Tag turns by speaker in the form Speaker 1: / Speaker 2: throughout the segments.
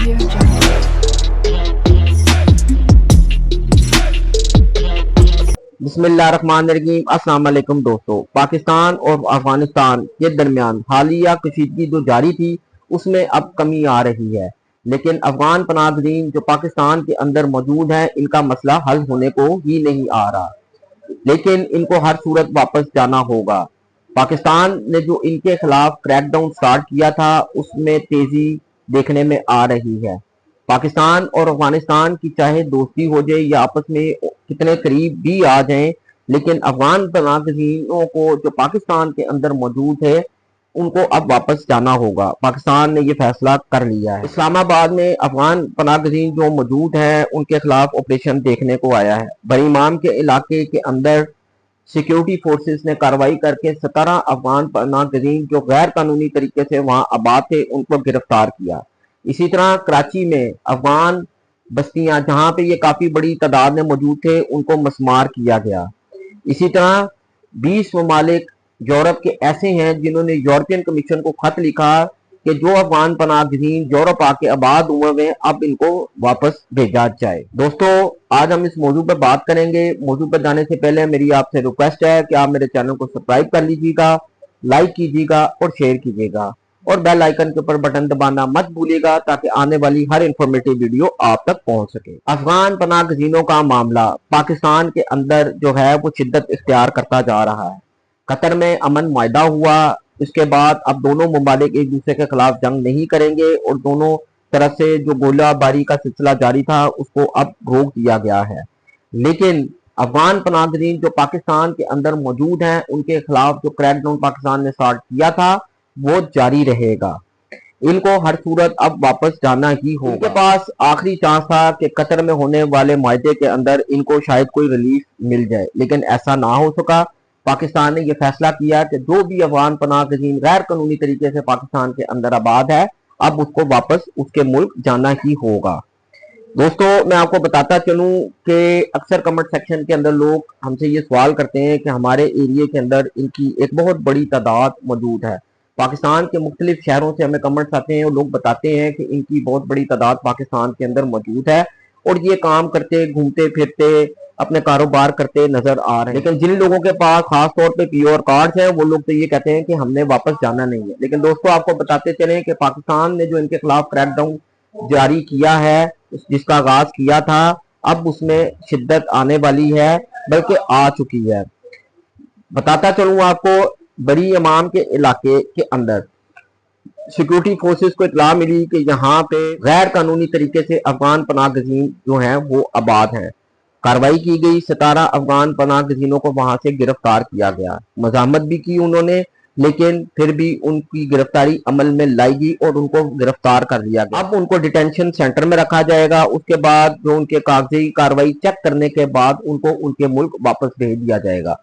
Speaker 1: بسم اللہ الرحمن الرحیم۔ السلام علیکم دوستو، پاکستان اور افغانستان کے درمیان حالیہ کشیدگی جو جاری تھی اس میں اب کمی آ رہی ہے، لیکن افغان پناہ گزین جو پاکستان کے اندر موجود ہیں ان کا مسئلہ حل ہونے کو ہی نہیں آ رہا، لیکن ان کو ہر صورت واپس جانا ہوگا۔ پاکستان نے جو ان کے خلاف کریک ڈاؤن سٹارٹ کیا تھا اس میں تیزی دیکھنے میں آ رہی ہے۔ پاکستان اور افغانستان کی چاہے دوستی ہو جائے یا آپس میں کتنے قریب بھی آ جائیں، لیکن افغان پناہ گزینوں کو جو پاکستان کے اندر موجود ہے ان کو اب واپس جانا ہوگا۔ پاکستان نے یہ فیصلہ کر لیا ہے۔ اسلام آباد میں افغان پناہ گزین جو موجود ہیں ان کے خلاف آپریشن دیکھنے کو آیا ہے۔ بری امام کے علاقے کے اندر سیکیورٹی فورسز نے کارروائی کر کے 17 افغان پناہ گزین جو غیر قانونی طریقے سے وہاں آباد تھے ان کو گرفتار کیا۔ اسی طرح کراچی میں افغان بستیاں جہاں پہ یہ کافی بڑی تعداد میں موجود تھے ان کو مسمار کیا گیا۔ اسی طرح 20 ممالک یورپ کے ایسے ہیں جنہوں نے یورپین کمیشن کو خط لکھا کہ جو افغان پناہ گزین یورپ آ کے آباد ہوئے ہیں اب ان کو واپس بھیجا جائے۔ دوستو آج ہم اس موضوع پر بات کریں گے۔ موضوع پر جانے سے پہلے میری آپ سے ریکویسٹ ہے کہ آپ میرے چینل کو سبسکرائب کر لیجیے گا، لائک کیجیے گا اور شیئر کیجیے گا، اور بیل آئیکن کے اوپر بٹن دبانا مت بھولیے گا تاکہ آنے والی ہر انفارمیٹیو ویڈیو آپ تک پہنچ سکے۔ افغان پناہ گزینوں کا معاملہ پاکستان کے اندر جو ہے وہ شدت اختیار کرتا جا رہا ہے۔ قطر میں امن معاہدہ ہوا، اس کے بعد اب دونوں ممالک ایک دوسرے کے خلاف جنگ نہیں کریں گے اور دونوں طرف سے جو گولہ باری کا سلسلہ جاری تھا اس کو اب روک دیا گیا ہے، لیکن افغان پناہ گزین جو پاکستان کے اندر موجود ہیں ان کے خلاف جو کریک ڈاؤن پاکستان نے سٹارٹ کیا تھا وہ جاری رہے گا۔ ان کو ہر صورت اب واپس جانا ہی ہوگا۔ ان کے پاس آخری چانس تھا کہ قطر میں ہونے والے معاہدے کے اندر ان کو شاید کوئی ریلیف مل جائے، لیکن ایسا نہ ہو سکا۔ پاکستان نے یہ فیصلہ کیا کہ جو بھی افغان پناہ گزین غیر قانونی طریقے سے پاکستان کے اندر آباد ہے اب اس کو واپس اس کے ملک جانا ہی ہوگا۔ دوستو میں آپ کو بتاتا چلوں کہ اکثر کمنٹ سیکشن کے اندر لوگ ہم سے یہ سوال کرتے ہیں کہ ہمارے ایریے کے اندر ان کی ایک بہت بڑی تعداد موجود ہے۔ پاکستان کے مختلف شہروں سے ہمیں کمنٹس آتے ہیں اور لوگ بتاتے ہیں کہ ان کی بہت بڑی تعداد پاکستان کے اندر موجود ہے اور یہ کام کرتے گھومتے پھرتے اپنے کاروبار کرتے نظر آ رہے ہیں، لیکن جن لوگوں کے پاس خاص طور پہ پی او آر کارڈز ہیں وہ لوگ تو یہ کہتے ہیں کہ ہم نے واپس جانا نہیں ہے۔ لیکن دوستو آپ کو بتاتے چلیں کہ پاکستان نے جو ان کے خلاف کریک ڈاؤن جاری کیا ہے جس کا آغاز کیا تھا اب اس میں شدت آنے والی ہے، بلکہ آ چکی ہے۔ بتاتا چلوں آپ کو بری امام کے علاقے کے اندر سیکیورٹی فورسز کو اطلاع ملی کہ یہاں پہ غیر قانونی طریقے سے افغان پناہ گزین جو ہیں وہ آباد ہیں۔ کارروائی کی گئی، 17 افغان پناہ گزینوں کو وہاں سے گرفتار کیا گیا۔ مزاحمت بھی کی انہوں نے، لیکن پھر بھی ان کی گرفتاری عمل میں لائی گئی اور ان کو گرفتار کر لیا گیا۔ اب ان کو ڈیٹینشن سینٹر میں رکھا جائے گا، اس کے بعد جو ان کے کاغذی کارروائی چیک کرنے کے بعد ان کو ان کے ملک واپس بھیج دیا جائے گا۔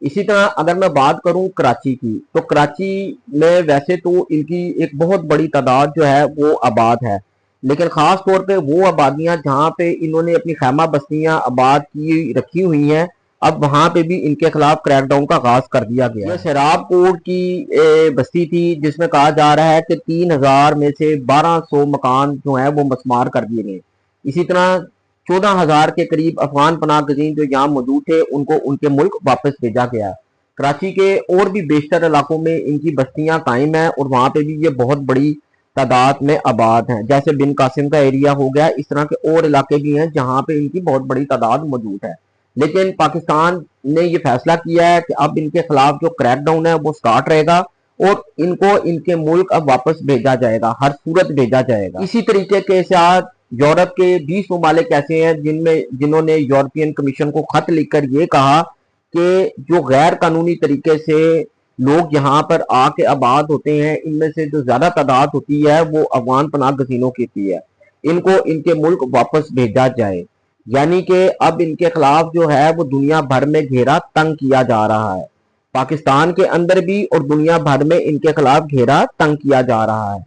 Speaker 1: اسی طرح اگر میں بات کروں کراچی کی تو کراچی میں ویسے تو ان کی ایک بہت بڑی تعداد جو ہے وہ آباد ہے، لیکن خاص طور پہ وہ آبادیاں جہاں پہ انہوں نے اپنی خیمہ بستیاں آباد کی رکھی ہوئی ہیں اب وہاں پہ بھی ان کے خلاف کریک ڈاؤن کا آغاز کر دیا گیا۔ یہ سیراب کوٹ کی بستی تھی جس میں کہا جا رہا ہے کہ 3000 میں سے 1200 مکان جو ہیں وہ مسمار کر دیے گئے۔ اسی طرح 14,000 کے قریب افغان پناہ گزین جو یہاں موجود تھے ان کو ان کے ملک واپس بھیجا گیا۔ کراچی کے اور بھی بیشتر علاقوں میں ان کی بستیاں قائم ہیں اور وہاں پہ بھی یہ بہت بڑی تعداد میں آباد ہیں، جیسے بن قاسم کا ایریا ہو گیا، اس طرح کے اور علاقے بھی ہیں جہاں پہ ان کی بہت بڑی تعداد موجود ہے۔ لیکن پاکستان نے یہ فیصلہ کیا ہے کہ اب ان کے خلاف جو کریک ڈاؤن ہے وہ سٹارٹ رہے گا اور ان کو ان کے ملک اب واپس بھیجا جائے گا، ہر صورت بھیجا جائے گا۔ اسی طریقے کے ساتھ یورپ کے 20 ممالک ایسے ہیں جنہوں نے یورپین کمیشن کو خط لکھ کر یہ کہا کہ جو غیر قانونی طریقے سے لوگ یہاں پر آ کے آباد ہوتے ہیں ان میں سے جو زیادہ تعداد ہوتی ہے وہ افغان پناہ گزینوں کی ہوتی ہے، ان کو ان کے ملک واپس بھیجا جائے۔ یعنی کہ اب ان کے خلاف جو ہے وہ دنیا بھر میں گھیرا تنگ کیا جا رہا ہے، پاکستان کے اندر بھی اور دنیا بھر میں ان کے خلاف گھیرا تنگ کیا جا رہا ہے۔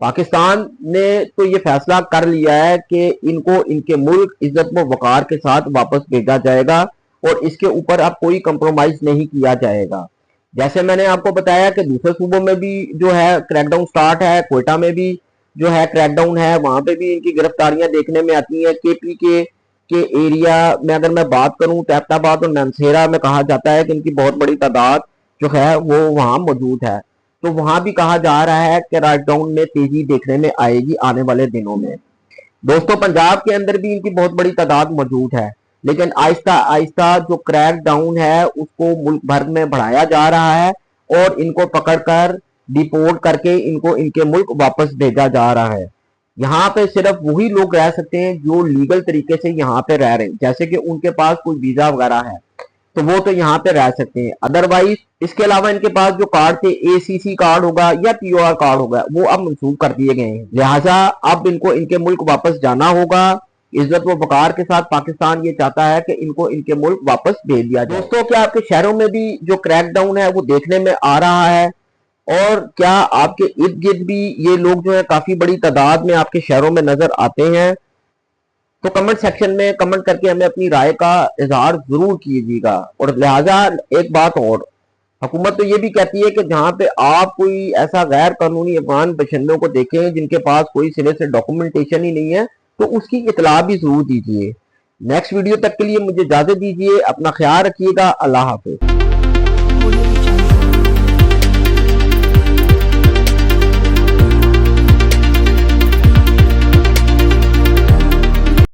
Speaker 1: پاکستان نے تو یہ فیصلہ کر لیا ہے کہ ان کو ان کے ملک عزت و وقار کے ساتھ واپس بھیجا جائے گا اور اس کے اوپر اب کوئی کمپرومائز نہیں کیا جائے گا۔ جیسے میں نے آپ کو بتایا کہ دوسرے صوبوں میں بھی جو ہے کریک ڈاؤن سٹارٹ ہے، کوئٹہ میں بھی جو ہے کریک ڈاؤن ہے وہاں پہ بھی ان کی گرفتاریاں دیکھنے میں آتی ہیں۔ کے پی کے ایریا میں اگر میں بات کروں تو ایبٹ آباد اور مانسہرہ میں کہا جاتا ہے کہ ان کی بہت بڑی تعداد جو ہے وہ وہاں موجود ہے، تو وہاں بھی کہا جا رہا ہے کہ کریک ڈاؤن میں تیزی دیکھنے میں آئے گی آنے والے دنوں میں۔ دوستو پنجاب کے اندر بھی ان کی بہت بڑی تعداد موجود ہے، لیکن آہستہ آہستہ جو کریک ڈاؤن ہے اس کو ملک بھر میں بڑھایا جا رہا ہے اور ان کو پکڑ کر ڈیپورٹ کر کے ان کو ان کے ملک واپس بھیجا جا رہا ہے۔ یہاں پہ صرف وہی لوگ رہ سکتے ہیں جو لیگل طریقے سے یہاں پہ رہ رہے ہیں، جیسے کہ ان کے پاس کوئی ویزا وغیرہ ہے تو وہ تو یہاں پہ رہ سکتے ہیں، ادروائز اس کے علاوہ ان کے پاس جو کارڈ تھے اے سی سی کارڈ ہوگا یا پی او آر کارڈ ہوگا وہ اب منسوخ کر دیے گئے ہیں، لہٰذا اب ان کو ان کے ملک واپس جانا ہوگا۔ عزت و وقار کے ساتھ پاکستان یہ چاہتا ہے کہ ان کو ان کے ملک واپس بھیج دیا جائے۔ دوستو کیا آپ کے شہروں میں بھی جو کریک ڈاؤن ہے وہ دیکھنے میں آ رہا ہے، اور کیا آپ کے ارد گرد بھی یہ لوگ جو ہے کافی بڑی تعداد میں آپ کے شہروں میں نظر آتے ہیں؟ تو کمنٹ سیکشن میں کمنٹ کر کے ہمیں اپنی رائے کا اظہار ضرور کیجیے گا۔ اور لہٰذا ایک بات اور، حکومت تو یہ بھی کہتی ہے کہ جہاں پہ آپ کوئی ایسا غیر قانونی افغان باشندوں کو دیکھیں جن کے پاس کوئی سرے سے ڈاکومنٹیشن ہی نہیں ہے تو اس کی اطلاع بھی ضرور دیجیے۔ نیکسٹ ویڈیو تک کے لیے مجھے اجازت دیجیے، اپنا خیال رکھیے گا، اللہ حافظ۔